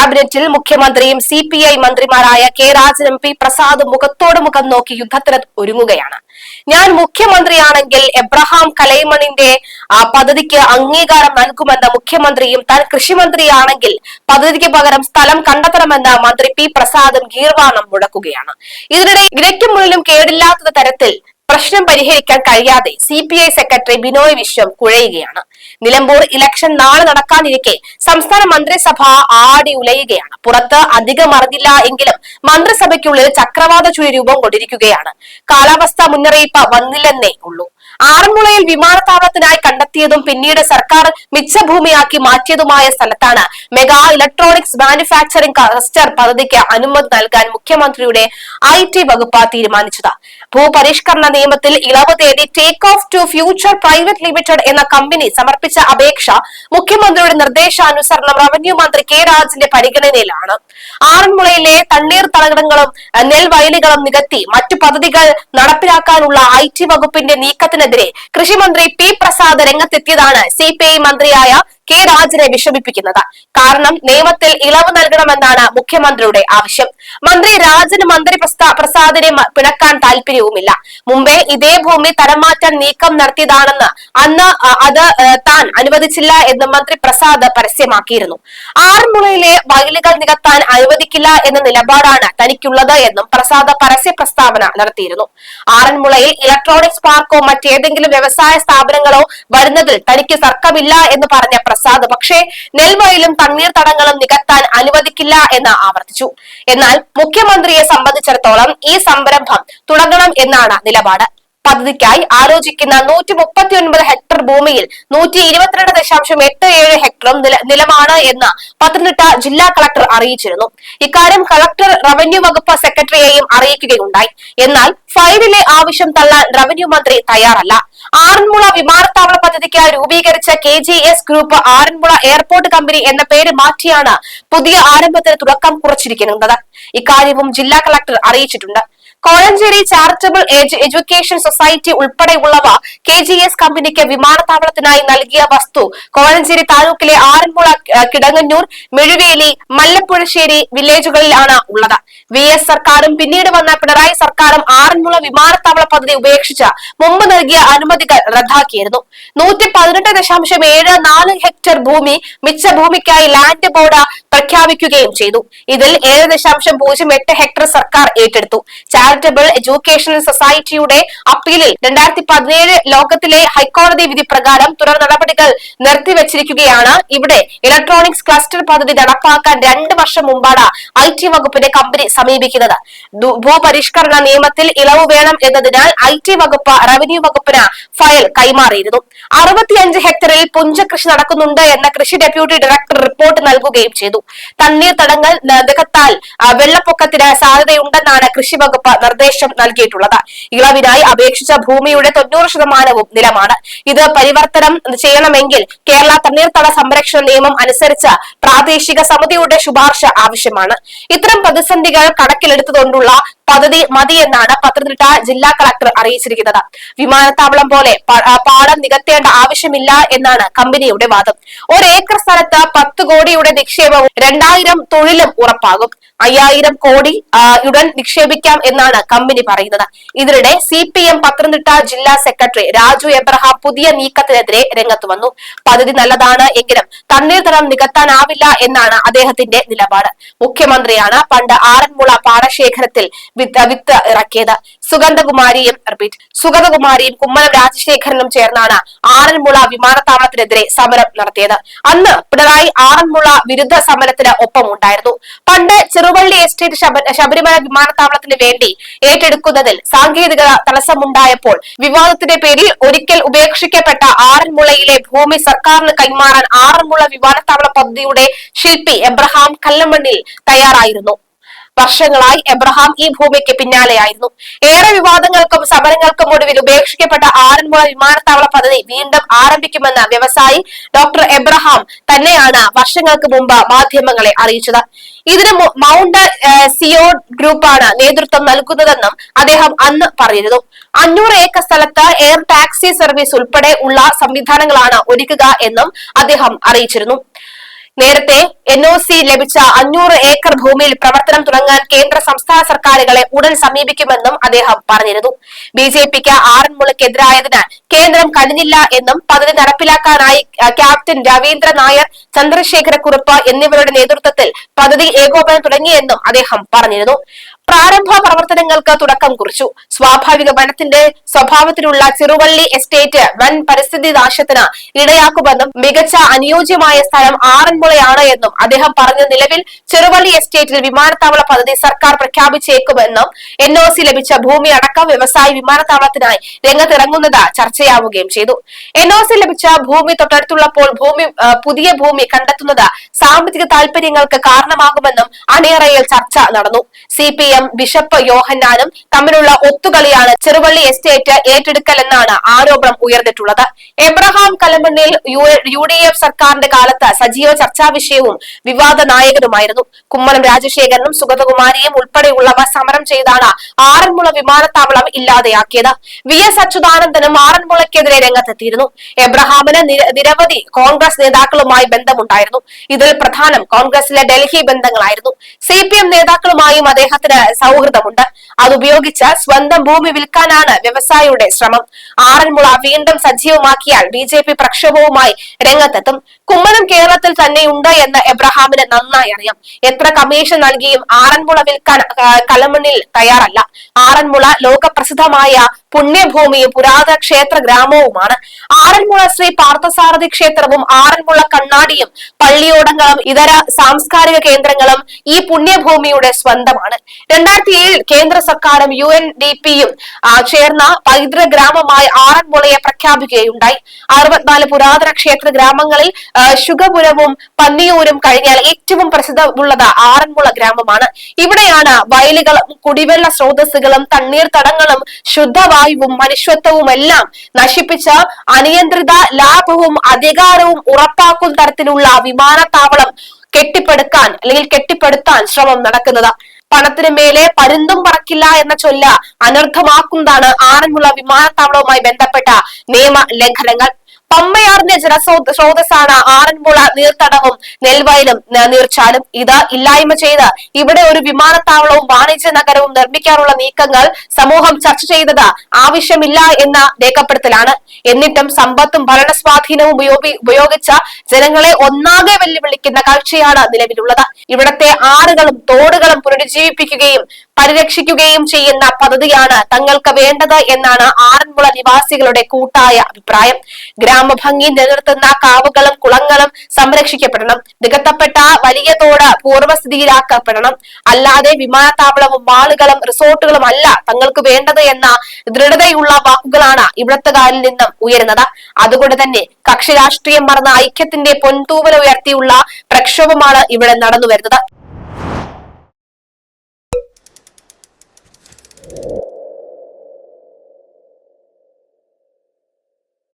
ക്യാബിനറ്റിൽ മുഖ്യമന്ത്രിയും CPI മന്ത്രിമാരായ K Rajan MP Prasad മുഖത്തോട് മുഖം നോക്കി യുദ്ധത്തിന് ഒരുങ്ങുകയാണ്. ഞാൻ മുഖ്യമന്ത്രിയാണെങ്കിൽ എബ്രഹാം കലൈമണിന്റെ പദ്ധതിക്ക് അംഗീകാരം നൽകുമെന്ന് മുഖ്യമന്ത്രിയും, താൻ കൃഷിമന്ത്രിയാണെങ്കിൽ പദ്ധതിക്ക് പകരം സ്ഥലം കണ്ടെത്തണമെന്ന് മന്ത്രി P പ്രസാദും ഗീർവാണം മുഴക്കുകയാണ്. ഇതിനിടെ ഇടയ്ക്കും മുന്നിലും കേടില്ലാത്ത തരത്തിൽ പ്രശ്നം പരിഹരിക്കാൻ കഴിയാതെ CPI secretary Binoy Viswam കുഴയുകയാണ്. Nilambur election നാളെ നടക്കാനിരിക്കെ സംസ്ഥാന മന്ത്രിസഭ ആടി ഉലയുകയാണ്. പുറത്ത് അധികം അറിഞ്ഞില്ല എങ്കിലും മന്ത്രിസഭയ്ക്കുള്ളിൽ ചക്രവാത ചുഴി രൂപം കൊണ്ടിരിക്കുകയാണ്. കാലാവസ്ഥാ മുന്നറിയിപ്പ് വന്നില്ലെന്നേ ഉള്ളൂ. ആറന്മുളയിൽ വിമാനത്താവളത്തിനായി കണ്ടെത്തിയതും പിന്നീട് സർക്കാർ മിച്ചഭൂമിയാക്കി മാറ്റിയതുമായ സ്ഥലത്താണ് മെഗാ ഇലക്ട്രോണിക്സ് മാനുഫാക്ചറിംഗ് ക്ലസ്റ്റർ പദ്ധതിക്ക് അനുമതി നൽകാൻ മുഖ്യമന്ത്രിയുടെ IT വകുപ്പ് തീരുമാനിച്ചത്. ഭൂപരിഷ്കരണ നിയമത്തിൽ ഇളവ് തേടി take of two future private limited എന്ന കമ്പനി സമർപ്പിച്ച അപേക്ഷ മുഖ്യമന്ത്രിയുടെ നിർദ്ദേശാനുസരണം റവന്യൂ മന്ത്രി കെ രാജന്റെ പരിഗണനയിലാണ്. ആറന്മുളയിലെ തണ്ണീർത്തടങ്ങളും നെൽവയലുകളും നികത്തി മറ്റു പദ്ധതികൾ നടപ്പിലാക്കാനുള്ള IT വകുപ്പിന്റെ നീക്കത്തിനെതിരെ കൃഷിമന്ത്രി P പ്രസാദ് രംഗത്തെത്തിയതാണ് CPI മന്ത്രിയായ കെ രാജനെ വിഷമിപ്പിക്കുന്നത്. കാരണം നിയമത്തിൽ ഇളവ് നൽകണമെന്നാണ് മുഖ്യമന്ത്രിയുടെ ആവശ്യം. മന്ത്രി രാജന് മന്ത്രി പ്രസാദിനെ പിണക്കാൻ താല്പര്യവുമില്ല. മുമ്പേ ഇതേ ഭൂമി തരംമാറ്റാൻ നീക്കം നടത്തിയതാണെന്ന് അന്ന് അത് താൻ അനുവദിച്ചില്ല എന്ന് മന്ത്രി പ്രസാദ് പരസ്യമാക്കിയിരുന്നു. ആറന്മുളയിലെ വയലുകൾ നികത്താൻ അനുവദിക്കില്ല എന്ന നിലപാടാണ് തനിക്കുള്ളത് എന്നും പ്രസാദ് പരസ്യ പ്രസ്താവന നടത്തിയിരുന്നു. ആറന്മുളയിൽ ഇലക്ട്രോണിക്സ് പാർക്കോ മറ്റേതെങ്കിലും വ്യവസായ സ്ഥാപനങ്ങളോ വരുന്നതിൽ തനിക്ക് തർക്കമില്ല എന്ന് പറഞ്ഞ പ്രസാദ് പക്ഷേ നെൽവയലും തണ്ണീർത്തടങ്ങളും നികത്താൻ അനുവദിക്കില്ല എന്ന് ആവർത്തിച്ചു. എന്നാൽ മുഖ്യമന്ത്രിയെ സംബന്ധിച്ചിടത്തോളം ഈ സംരംഭം തുടങ്ങണം എന്നാണ് നിലപാട്. പദ്ധതിക്കായി ആലോചിക്കുന്ന 139 ഹെക്ടർ ഭൂമിയിൽ 122.87 ഹെക്ടറും നിലമാണ് എന്ന് പത്തനംതിട്ട ജില്ലാ കളക്ടർ അറിയിച്ചിരുന്നു. ഇക്കാര്യം കളക്ടർ റവന്യൂ വകുപ്പ് സെക്രട്ടറിയെയും അറിയിക്കുകയുണ്ടായി. എന്നാൽ ഫയലിലെ ആവശ്യം തള്ളാൻ റവന്യൂ മന്ത്രി തയ്യാറല്ല. ആറന്മുള വിമാനത്താവള പദ്ധതിക്കായി രൂപീകരിച്ച KGS group Aranmula airport company എന്ന പേര് മാറ്റിയാണ് പുതിയ ആരംഭത്തിന് തുടക്കം കുറിച്ചിരിക്കുന്നത്. ഇക്കാര്യവും ജില്ലാ കളക്ടർ അറിയിച്ചിട്ടുണ്ട്. കോഴഞ്ചേരി ചാരിറ്റബിൾ എഡ്യൂക്കേഷൻ സൊസൈറ്റി ഉൾപ്പെടെയുള്ളവ KGS കമ്പനിക്ക് വിമാനത്താവളത്തിനായി നൽകിയ വസ്തു കോഴഞ്ചേരി താലൂക്കിലെ ആറന്മുള, കിടങ്ങന്നൂർ, മെഴുവേലി, മല്ലപ്പുഴശ്ശേരി വില്ലേജുകളിലാണ് ഉള്ളത്. VS സർക്കാരും പിന്നീട് വന്ന പിണറായി സർക്കാരും ആറന്മുള വിമാനത്താവള പദ്ധതി ഉപേക്ഷിച്ച് മുമ്പ് നൽകിയ അനുമതികൾ റദ്ദാക്കിയിരുന്നു. 118.74 ഹെക്ടർ ഭൂമി മിച്ച ഭൂമിക്കായി ലാൻഡ് ബോർഡ് പ്രഖ്യാപിക്കുകയും ചെയ്തു. ഇതിൽ 7.08 ഹെക്ടർ സർക്കാർ ഏറ്റെടുത്തു. ചാരിറ്റബിൾ എഡ്യൂക്കേഷൻ സൊസൈറ്റിയുടെ അപ്പീലിൽ 2017 ലോകത്തിലെ ഹൈക്കോടതി വിധി പ്രകാരം തുടർ നടപടികൾ നിർത്തിവച്ചിരിക്കുകയാണ്. ഇവിടെ ഇലക്ട്രോണിക്സ് ക്ലസ്റ്റർ പദ്ധതി നടപ്പാക്കാൻ 2 വർഷം മുമ്പാണ് IT വകുപ്പിന്റെ കമ്പനി സമീപിക്കുന്നത്. ഭൂപരിഷ്കരണ നിയമത്തിൽ ഇളവ് വേണം എന്നതിനാൽ IT വകുപ്പ് റവന്യൂ വകുപ്പിന് ഫയൽ കൈമാറിയിരുന്നു. 65 ഹെക്ടറിൽ പുഞ്ചകൃഷി നടക്കുന്നുണ്ട് എന്ന കൃഷി ഡെപ്യൂട്ടി ഡയറക്ടർ റിപ്പോർട്ട് നൽകുകയും ചെയ്തു. തണ്ണീർത്തടങ്ങൾ നികത്താൽ വെള്ളപ്പൊക്കത്തിന് സാധ്യതയുണ്ടെന്നാണ് കൃഷി വകുപ്പ് നിർദ്ദേശം നൽകിയിട്ടുള്ളത്. ഇളവിനായി അപേക്ഷിച്ച ഭൂമിയുടെ 90% നിലമാണ്. ഇത് പരിവർത്തനം ചെയ്യണമെങ്കിൽ കേരള തണ്ണീർത്തട സംരക്ഷണ നിയമം അനുസരിച്ച് പ്രാദേശിക സമിതിയുടെ ശുപാർശ ആവശ്യമാണ്. ഇത്തരം പ്രതിസന്ധികൾ കണക്കിലെടുത്തുകൊണ്ടുള്ള പദ്ധതി മതിയെന്നാണ് പത്തനംതിട്ട ജില്ലാ കളക്ടർ അറിയിച്ചിരിക്കുന്നത്. വിമാനത്താവളം പോലെ പാടം നികത്തേണ്ട ആവശ്യമില്ല എന്നാണ് കമ്പനിയുടെ വാദം. 1 ഏക്കർ സ്ഥലത്ത് 10 കോടിയുടെ നിക്ഷേപവും 2000 തൊഴിലും ഉറപ്പാകും. 5000 കോടി ഉടൻ നിക്ഷേപിക്കാം എന്നാണ് കമ്പനി പറയുന്നത്. ഇതിനിടെ CPM പത്തനംതിട്ട ജില്ലാ സെക്രട്ടറി രാജു എബ്രഹാം പുതിയ നീക്കത്തിനെതിരെ രംഗത്ത് വന്നു. പദ്ധതി നല്ലതാണ് എങ്കിലും തണ്ണീർത്തടം നികത്താനാവില്ല എന്നാണ് അദ്ദേഹത്തിന്റെ നിലപാട്. മുഖ്യമന്ത്രിയാണ് പണ്ട് ആറന്മുള പാടശേഖരത്തിൽ വിത്ത് ഇറക്കിയത്. സുഗന്ധകുമാരിയും കുമ്മനം രാജശേഖരനും ചേർന്നാണ് ആറന്മുള വിമാനത്താവളത്തിനെതിരെ സമരം നടത്തിയത്. അന്ന് പിണറായി ആറന്മുള വിരുദ്ധ സമരത്തിന് ഒപ്പമുണ്ടായിരുന്നു. പണ്ട് ചെറുവള്ളി എസ്റ്റേറ്റ് ശബരിമല വിമാനത്താവളത്തിന് വേണ്ടി ഏറ്റെടുക്കുന്നതിൽ സാങ്കേതിക തടസ്സമുണ്ടായപ്പോൾ വിവാദത്തിന്റെ പേരിൽ ഒരിക്കൽ ഉപേക്ഷിക്കപ്പെട്ട ആറന്മുളയിലെ ഭൂമി സർക്കാരിന് കൈമാറാൻ ആറന്മുള വിമാനത്താവള പദ്ധതിയുടെ ശില്പി എബ്രഹാം കല്ലമണ്ണിൽ തയ്യാറായിരുന്നു. വർഷങ്ങളായി എബ്രഹാം ഈ ഭൂമിക്ക് പിന്നാലെയായിരുന്നു. ഏറെ വിവാദങ്ങൾക്കും സമരങ്ങൾക്കും ഒടുവിൽ ഉപേക്ഷിക്കപ്പെട്ട ആറന്മുള വിമാനത്താവള പദ്ധതി വീണ്ടും ആരംഭിക്കുമെന്ന് വ്യവസായി ഡോക്ടർ എബ്രഹാം തന്നെയാണ് വർഷങ്ങൾക്ക് മുമ്പ് മാധ്യമങ്ങളെ അറിയിച്ചത്. ഇതിന് മൗണ്ട് സിയോ ഗ്രൂപ്പാണ് നേതൃത്വം നൽകുന്നതെന്നും അദ്ദേഹം അന്ന് പറഞ്ഞിരുന്നു. 500 ഏക്കർ സ്ഥലത്ത് എയർ ടാക്സി സർവീസ് ഉൾപ്പെടെ ഉള്ള സംവിധാനങ്ങളാണ് ഒരുക്കുക എന്നും അദ്ദേഹം അറിയിച്ചിരുന്നു. നേരത്തെ NOC ലഭിച്ച 500 ഏക്കർ ഭൂമിയിൽ പ്രവർത്തനം തുടങ്ങാൻ കേന്ദ്ര സംസ്ഥാന സർക്കാരുകളെ ഉടൻ സമീപിക്കുമെന്നും അദ്ദേഹം പറഞ്ഞിരുന്നു. BJPക്ക് ആറന്മുളയ്ക്കെതിരായതിനാൽ കേന്ദ്രം കഴിഞ്ഞില്ല എന്നും പദ്ധതി നടപ്പിലാക്കാനായി ക്യാപ്റ്റൻ രവീന്ദ്ര നായർ, ചന്ദ്രശേഖരക്കുറുപ്പ് എന്നിവരുടെ നേതൃത്വത്തിൽ പദ്ധതി ഏകോപനം തുടങ്ങിയെന്നും അദ്ദേഹം പറഞ്ഞിരുന്നു. പ്രാരംഭ പ്രവർത്തനങ്ങൾക്ക് തുടക്കം കുറിച്ചു. സ്വാഭാവിക വനത്തിന്റെ സ്വഭാവത്തിലുള്ള ചെറുവള്ളി എസ്റ്റേറ്റ് വൻ പരിസ്ഥിതി നാശത്തിന് ഇടയാക്കുമെന്നും മികച്ച അനുയോജ്യമായ സ്ഥലം ആറന്മുളയാണ് എന്നും അദ്ദേഹം പറഞ്ഞു. നിലവിൽ ചെറുവള്ളി എസ്റ്റേറ്റിൽ വിമാനത്താവള പദ്ധതി സർക്കാർ പ്രഖ്യാപിച്ചേക്കുമെന്നും NOC ലഭിച്ച ഭൂമി അടക്കം വ്യവസായ വിമാനത്താവളത്തിനായി രംഗത്തിറങ്ങുന്നത് ചർച്ചയാവുകയും ചെയ്തു. NOC ലഭിച്ച ഭൂമി തൊട്ടടുത്തുള്ളപ്പോൾ പുതിയ ഭൂമി കണ്ടെത്തുന്നത് സാമ്പത്തിക താൽപര്യങ്ങൾക്ക് കാരണമാകുമെന്നും അണിയറയിൽ ചർച്ച നടന്നു. CPM ബിഷപ്പ് യോഹന്നാനും തമ്മിലുള്ള ഒത്തുകളിയാണ് ചെറുവള്ളി എസ്റ്റേറ്റ് ഏറ്റെടുക്കലെന്നാണ് ആരോപണം ഉയർന്നിട്ടുള്ളത്. എബ്രഹാം കലമണ്ണിൽ UDF സർക്കാരിന്റെ കാലത്ത് സജീവ ചർച്ചാ വിഷയവും വിവാദ നായകനുമായിരുന്നു. കുമ്മനം രാജശേഖരനും സുഗതകുമാരിയും ഉൾപ്പെടെയുള്ളവർ സമരം ചെയ്താണ് ആറന്മുള വിമാനത്താവളം ഇല്ലാതെയാക്കിയത്. VS അച്യുതാനന്ദനും ആറന്മുളയ്ക്കെതിരെ രംഗത്തെത്തിയിരുന്നു. എബ്രഹാമിന് നിരവധി കോൺഗ്രസ് നേതാക്കളുമായി ബന്ധമുണ്ടായിരുന്നു. ഇതിൽ പ്രധാനം കോൺഗ്രസിലെ ഡൽഹി ബന്ധങ്ങളായിരുന്നു. CPM നേതാക്കളുമായും അദ്ദേഹത്തിന് സൗഹൃദമുണ്ട്. അതുപയോഗിച്ച് സ്വന്തം ഭൂമി വിൽക്കാനാണ് വ്യവസായിയുടെ ശ്രമം. ആറന്മുള വീണ്ടും സജീവമാക്കിയാൽ BJP പ്രക്ഷോഭവുമായി രംഗത്തെത്തും. കുമ്മനം കേരളത്തിൽ തന്നെയുണ്ട് എന്ന് എബ്രഹാമിന് നന്നായി അറിയാം. എത്ര കമ്മീഷൻ നൽകിയും ആറന്മുള വിൽക്കാൻ കലമണ്ണിൽ തയ്യാറല്ല. ആറന്മുള ലോകപ്രസിദ്ധമായ പുണ്യഭൂമിയും പുരാതന ക്ഷേത്ര ഗ്രാമവുമാണ്. ആറന്മുള ശ്രീ പാർത്ഥസാരഥി ക്ഷേത്രവും ആറന്മുള കണ്ണാടിയും പള്ളിയോടങ്ങളും ഇതര സാംസ്കാരിക കേന്ദ്രങ്ങളും ഈ പുണ്യഭൂമിയുടെ സ്വന്തമാണ്. 2007 കേന്ദ്ര സർക്കാരും UNDPയും ചേർന്ന പൈതൃക ഗ്രാമമായി ആറന്മുളയെ പ്രഖ്യാപിക്കുകയുണ്ടായി. 64 പുരാതന ക്ഷേത്ര ഗ്രാമങ്ങളിൽ ശുഗപുരവും പന്നിയൂരും കഴിഞ്ഞാൽ ഏറ്റവും പ്രസിദ്ധമുള്ളത് ആറന്മുള ഗ്രാമമാണ്. ഇവിടെയാണ് വയലുകളും കുടിവെള്ള സ്രോതസ്സുകളും തണ്ണീർത്തടങ്ങളും ശുദ്ധവായുവും മനുഷ്യത്വവും എല്ലാം നശിപ്പിച്ച് അനിയന്ത്രിത ലാഭവും അധികാരവും ഉറപ്പാക്കുന്ന തരത്തിലുള്ള വിമാനത്താവളം കെട്ടിപ്പടുത്താൻ ശ്രമം നടക്കുന്നത്. പണത്തിന് മേലെ പരുന്തും പറക്കില്ല എന്ന ചൊല്ല് അനർത്ഥമാക്കുന്നതാണ് ആറന്മുള വിമാനത്താവളവുമായി ബന്ധപ്പെട്ട നിയമ ലംഘനങ്ങൾ. പമ്പയാറിന്റെ ജലസ്രോതസ്സാണ് ആറന്മുള നീർത്തടവും നെൽവയലും നീർച്ചാലും. ഇത് ഇല്ലായ്മ ചെയ്ത് ഇവിടെ ഒരു വിമാനത്താവളവും വാണിജ്യ നഗരവും നിർമ്മിക്കാനുള്ള നീക്കങ്ങൾ സമൂഹം ചർച്ച ചെയ്തത് ആവശ്യമില്ല എന്ന രേഖപ്പെടുത്തലാണ്. എന്നിട്ടും സമ്പത്തും ഭരണസ്വാധീനവും ഉപയോഗിച്ച ജനങ്ങളെ ഒന്നാകെ വെല്ലുവിളിക്കുന്ന കാഴ്ചയാണ് നിലവിലുള്ളത്. ഇവിടത്തെ ആറുകളും തോടുകളും പുനരുജ്ജീവിപ്പിക്കുകയും പരിരക്ഷിക്കുകയും ചെയ്യുന്ന പദ്ധതിയാണ് തങ്ങൾക്ക് വേണ്ടത് എന്നാണ് ആറന്മുള നിവാസികളുടെ കൂട്ടായ അഭിപ്രായം. ഗ്രാമഭംഗി നിലനിർത്തുന്ന കാവുകളും കുളങ്ങളും സംരക്ഷിക്കപ്പെടണം. നികത്തപ്പെട്ട വലിയ തോട് പൂർവ്വസ്ഥിതിയിലാക്കപ്പെടണം. അല്ലാതെ വിമാനത്താവളവും മാളുകളും റിസോർട്ടുകളും അല്ല തങ്ങൾക്ക് വേണ്ടത് എന്ന ദൃഢതയുള്ള വാക്കുകളാണ് ഇവിടത്തുകാരിൽ നിന്നും ഉയരുന്നത്. അതുകൊണ്ട് തന്നെ കക്ഷി രാഷ്ട്രീയം മറന്ന ഐക്യത്തിന്റെ പൊൻതൂവൽ ഉയർത്തിയുള്ള പ്രക്ഷോഭമാണ് ഇവിടെ നടന്നുവരുന്നത്.